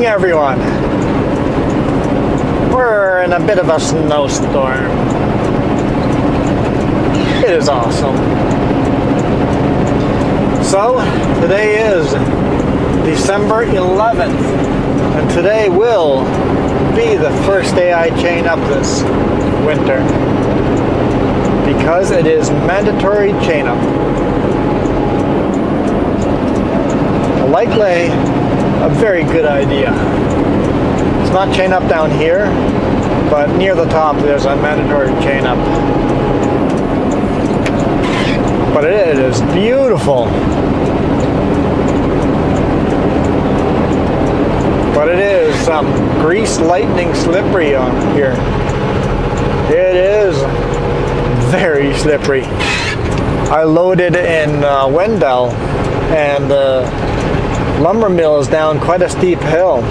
everyone. We're in a bit of a snowstorm. It is awesome. So, today is December 11th, and today will be the first day I chain up this winter, because it is mandatory chain up. Likely a very good idea. It's not chain up down here, but near the top there's a mandatory chain up. But it is beautiful. But it is grease lightning slippery on here. It is very slippery. I loaded in Wendell, and lumber mill is down quite a steep hill.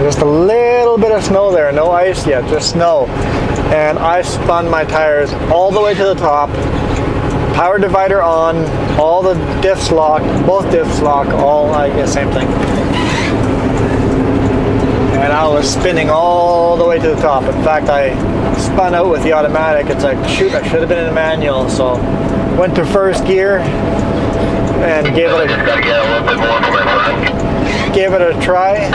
Just a little bit of snow there, no ice yet, just snow. And I spun my tires all the way to the top, power divider on, all the diffs locked, both diffs locked, all, I guess, same thing. And I was spinning all the way to the top. In fact, I spun out with the automatic. It's like, shoot, I should have been in a manual. So went to first gear and gave it a try.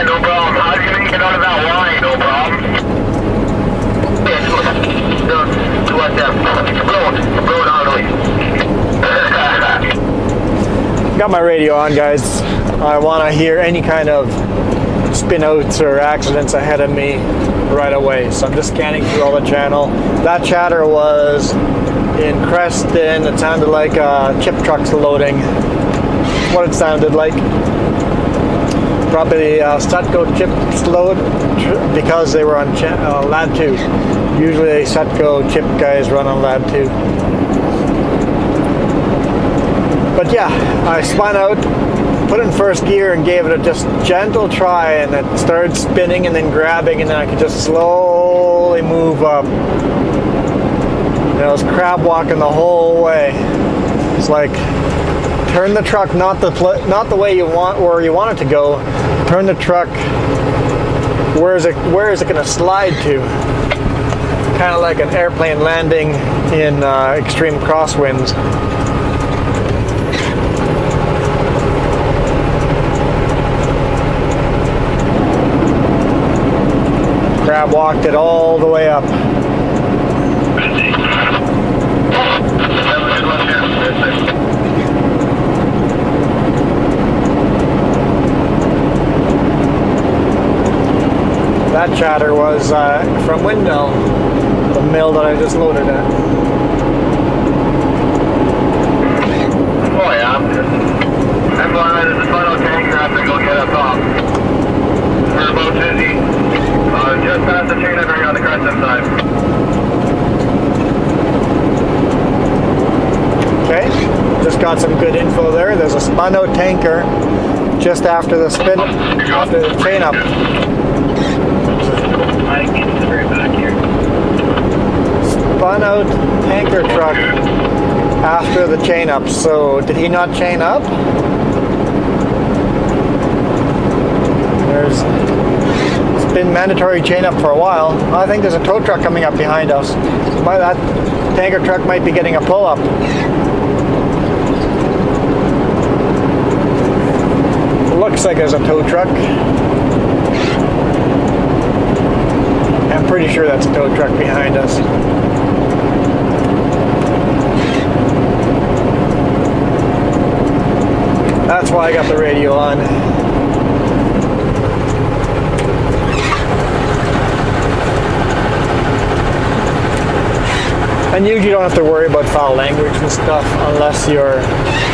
No problem. How did you make it out of that line? No problem. Got my radio on, guys. I want to hear any kind of spin outs or accidents ahead of me right away. So I'm just scanning through all the channel. That chatter was in Creston. It sounded like chip trucks loading. What it sounded like. Probably Sutco chips load because they were on LAD 2. Usually Sutco chip guys run on LAD 2. But yeah, I spun out, put in first gear and gave it a just gentle try, and it started spinning and then grabbing, and then I could just slowly move up. And I was crab walking the whole way. It's like, turn the truck not the way you want, where you want it to go. Turn the truck. Where is it going to slide to? Kind of like an airplane landing in extreme crosswinds. Crab walked it all the way up. That chatter was from Wendell, the mill that I just loaded at. Oh yeah. I'm going to the final tank and I have to go get us off. We're about busy. Just past the chain up here on the Crescent side. Okay, just got some good info there. There's a spun out tanker just after the spin, after the chain up. I can get the very back here. Spun out tanker truck after the chain up. So did he not chain up? It's been mandatory chain up for a while. I think there's a tow truck coming up behind us. That tanker truck might be getting a pull up. Looks like there's a tow truck. I'm pretty sure that's a tow truck behind us. That's why I got the radio on. And usually you don't have to worry about foul language and stuff unless you're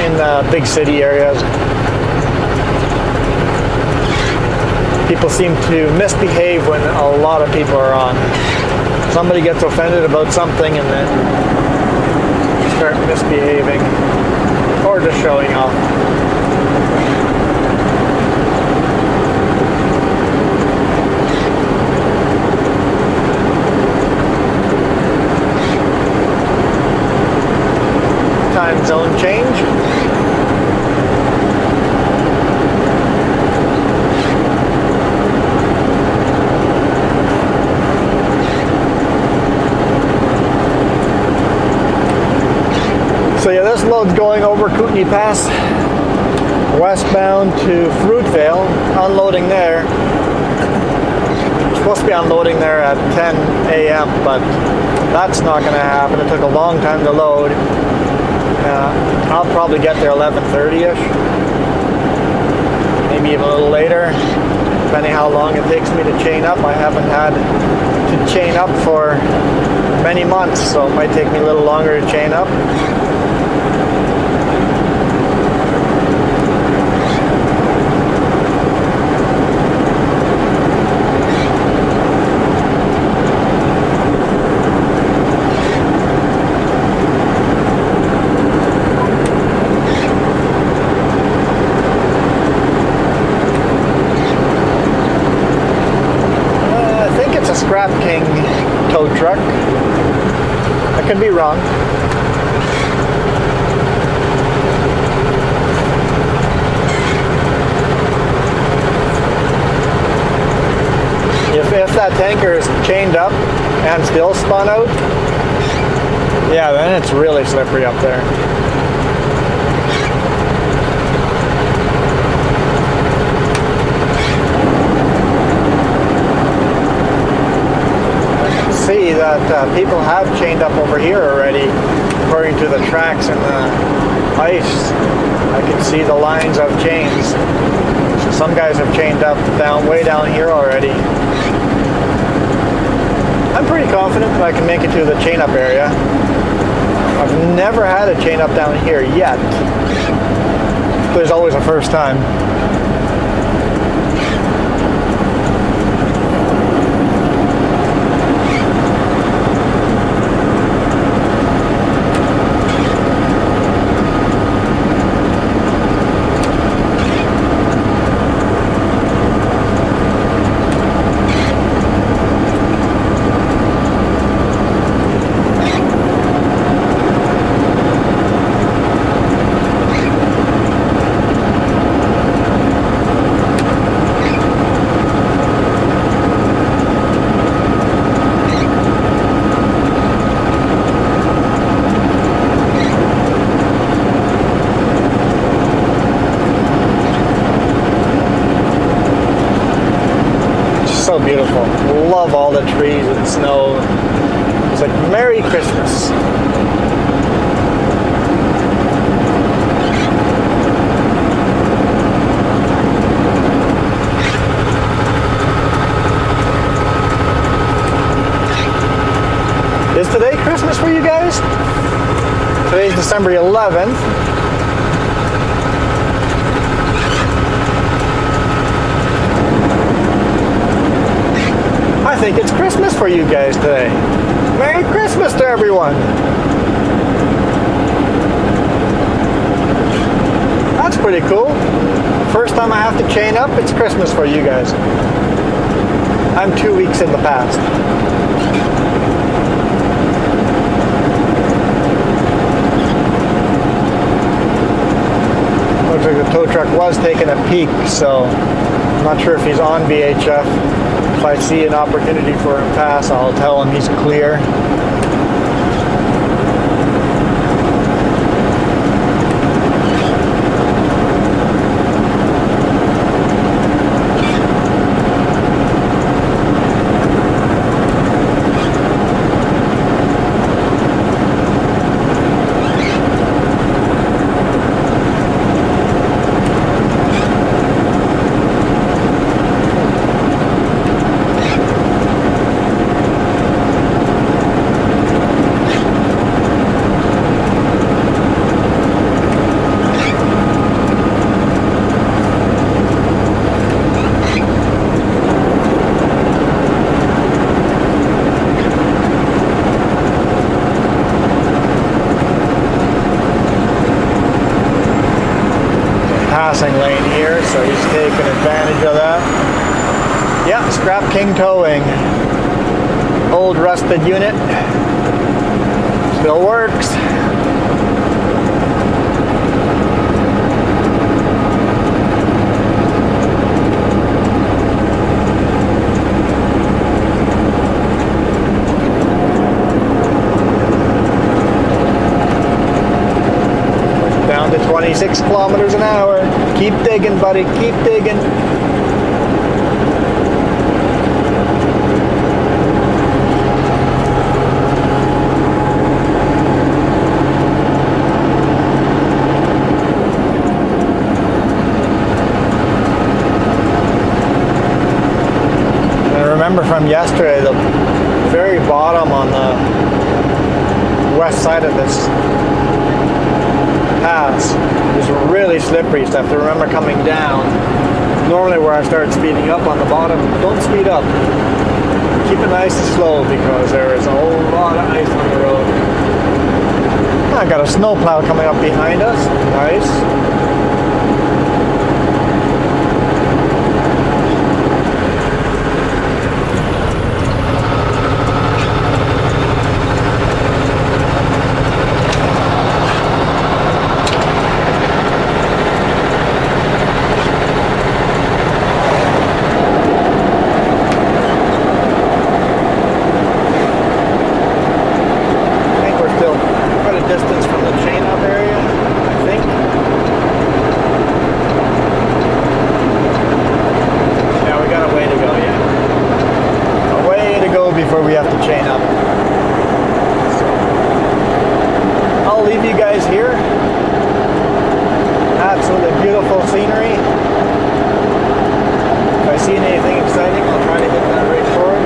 in the big city areas. People seem to misbehave when a lot of people are on. Somebody gets offended about something and then start misbehaving or just showing off. So yeah, this load's going over Kootenai Pass, westbound to Fruitvale, unloading there. Supposed to be unloading there at 10 a.m., but that's not going to happen. It took a long time to load. I'll probably get there 11:30ish, maybe even a little later, depending how long it takes me to chain up. I haven't had to chain up for many months, so it might take me a little longer to chain up. Scrap King tow truck. I could be wrong. If that tanker is chained up and still spun out, yeah, then it's really slippery up there. See that people have chained up over here already, according to the tracks and the ice. I can see the lines of chains. So some guys have chained up way down here already. I'm pretty confident that I can make it to the chain up area. I've never had a chain up down here yet. There's always a first time. So beautiful. Love all the trees and snow. It's like Merry Christmas. Is today Christmas for you guys? Today's December 11th. I think it's Christmas for you guys today. Merry Christmas to everyone. That's pretty cool. First time I have to chain up, it's Christmas for you guys. I'm 2 weeks in the past. Looks like the tow truck was taking a peek, so I'm not sure if he's on VHF. If I see an opportunity for him to pass, I'll tell him he's clear. Passing lane here, so he's taking advantage of that. Yeah, Scrap King Towing. Old rusted unit. Still works. 96 kilometers an hour. Keep digging, buddy, keep digging. Remember from yesterday, the very bottom on the west side of this pass is really slippery, so I have to remember coming down. Normally where I start speeding up on the bottom, don't speed up. Keep it nice and slow because there is a whole lot of ice on the road. I got a snowplow coming up behind us. Nice. Distance from the chain up area, I think. Yeah, we got a way to go yet. A way to go before we have to chain up. So, I'll leave you guys here. Absolutely beautiful scenery. If I see anything exciting, I'll try to hit that right forward.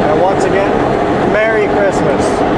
And once again, Merry Christmas.